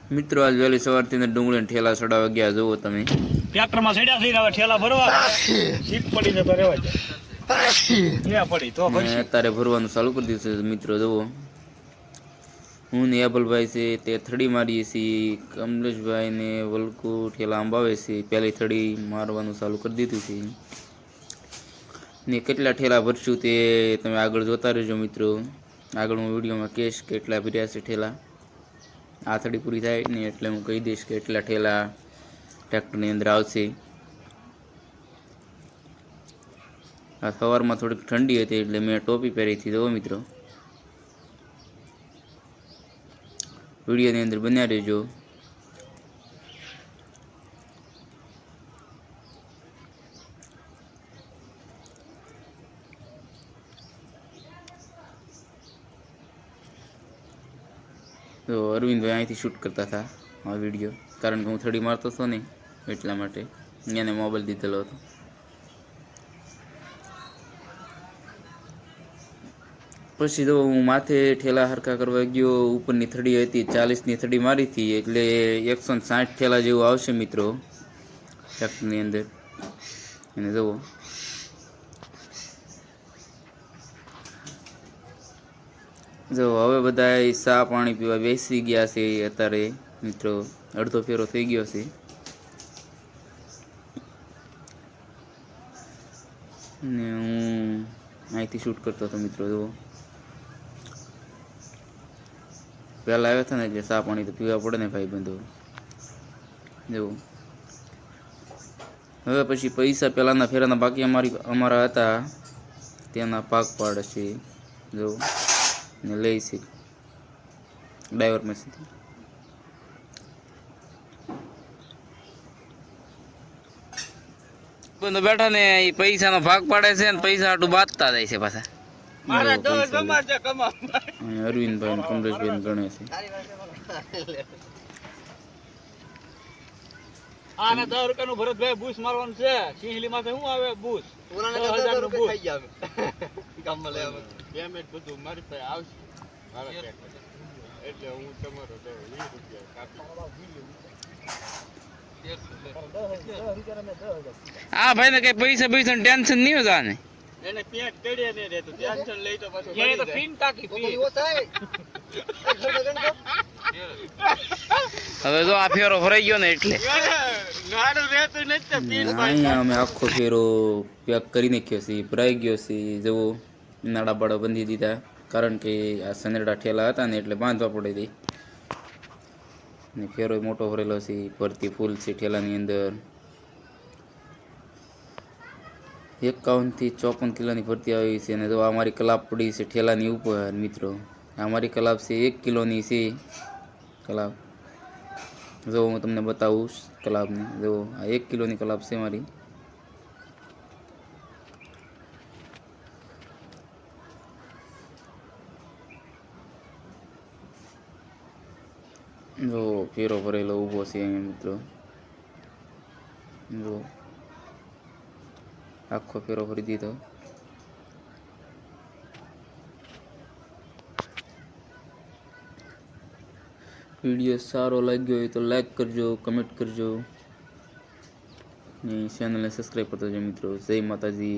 મિત્રો આજ વહેલી સવારથી ડુંગળી ઠેલા ચડાવવા ગયા જુઓ તમે ટ્રેક્ટરમાં ચડ્યા થઈને હવે ઠેલા ભરવા સીટ પડીને તો રહેવા જાય પડી તો અત્યારે ભરવાનું ચાલુ કરી દીધું છે મિત્રો જુઓ હું ને અબલભાઈ છે તે થડી મારીએ છીએ કમલેશભાઈ ને વલકુ ઠેલા અંબાવે છે પહેલી થડી મારવાનું ચાલુ કરી દીધું છે ને કેટલા ઠેલા ભરશું તે તમે આગળ જોતા રહેજો મિત્રો આગળ હું વિડીયોમાં કહીશ કેટલા ભર્યા છે ઠેલા આ થડી પૂરી થાય ને એટલે હું કહી દઈશ કે એટલા ઠેલા ટ્રેક્ટરની અંદર આવશે આ સવારમાં થોડીક ઠંડી હતી એટલે મેં ટોપી પહેરી હતી જુઓ મિત્રો વિડીયોની અંદર બન્યા રહેજો તો અરવિંદભાઈ અહીંથી શૂટ કરતા હતા આ વિડીયો કારણ કે હું થડી મારતો હતો ને એટલા માટે એને મોબાઈલ દીધેલો હતો પછી તો હું માથે ઠેલા હરખા કરવા ગયો ઉપરની થડી હતી 40ની થડી મારી હતી એટલે 160 ઠેલા જેવું આવશે મિત્રો ટ્રેક્ટરની અંદર અને જુઓ જો હવે બધા ચા પાણી પીવા બેસી ગયા છે અત્યારે મિત્રો અડધો ફેરો થઈ ગયો છે ને હું અહીંથી શૂટ કરતો હતો મિત્રો જુઓ પહેલાં આવ્યા હતા ને એટલે ચા પાણી તો પીવા પડે ને ભાઈ બંધો જુઓ હવે પછી પૈસા પહેલાંના ફેરાના બાકી અમારા હતા તેના પાક પાડે છે જો ને લઈ છે ડ્રાઈવર પાસેથી બંધો બેઠા ને એ પૈસાનો ભાગ પાડે છે ને પૈસા આટલું બાંધતા જાય છે પાછા અરવિંદભાઈ કમલેશભાઈ ગણે છે આને 10 રૂપિયાનું ભરતભાઈ બૂસ મારવાનું છે સિંહલી માં શું આવે બૂસ 10,000 નું બૂસ ખાઈ આવે ગામમાં લે આવે પેમેન્ટ બધું મારી પાસે આવશે મારા એટલે હું તમારો 20 રૂપિયા કાપી આ ભાઈ ને કઈ પૈસા ટેન્શન નહીં હોતા ને એને પેટ કડે ને રહેતો ટેન્શન લઈ તો પાછો એ તો ફીન કાકી ફી ઓ થાય હવે જો આ ફેરો ભરાઈ ગયો ને એટલે નાડું રહેતું નથી પીન અહીંયા અમે આખો ફેરો પેક કરી નાખ્યો છે ભરાઈ ગયો છે જવો નાડા બાડા બંધી દીધા કારણ કે આ સનેડા ઠેલા હતા ને એટલે બાંધવા પડે હતી ને ફેરો મોટો ભરેલો છે ભરતી ફૂલ છે ઠેલાની અંદર 51 થી 54 કિલોની ભરતી આવી છે અને જો આ મારી કલાબ પડી છે ઠેલાની ઉપર મિત્રો આ મારી કલાબ છે 1 કિલોની છે કલાબ જો હું તમને બતાવું કલાબને જો આ 1 કિલોની કલાબ છે મારી જો ફેરો ભરેલો ઊભો છે મિત્રો જો આખો ફેરો ભરી દીધો વિડીયો સારો લાગ્યો હોય તો લાઈક કરજો કમેન્ટ કરજો ને ચેનલને સબસ્ક્રાઈબ કરજો મિત્રો જય માતાજી।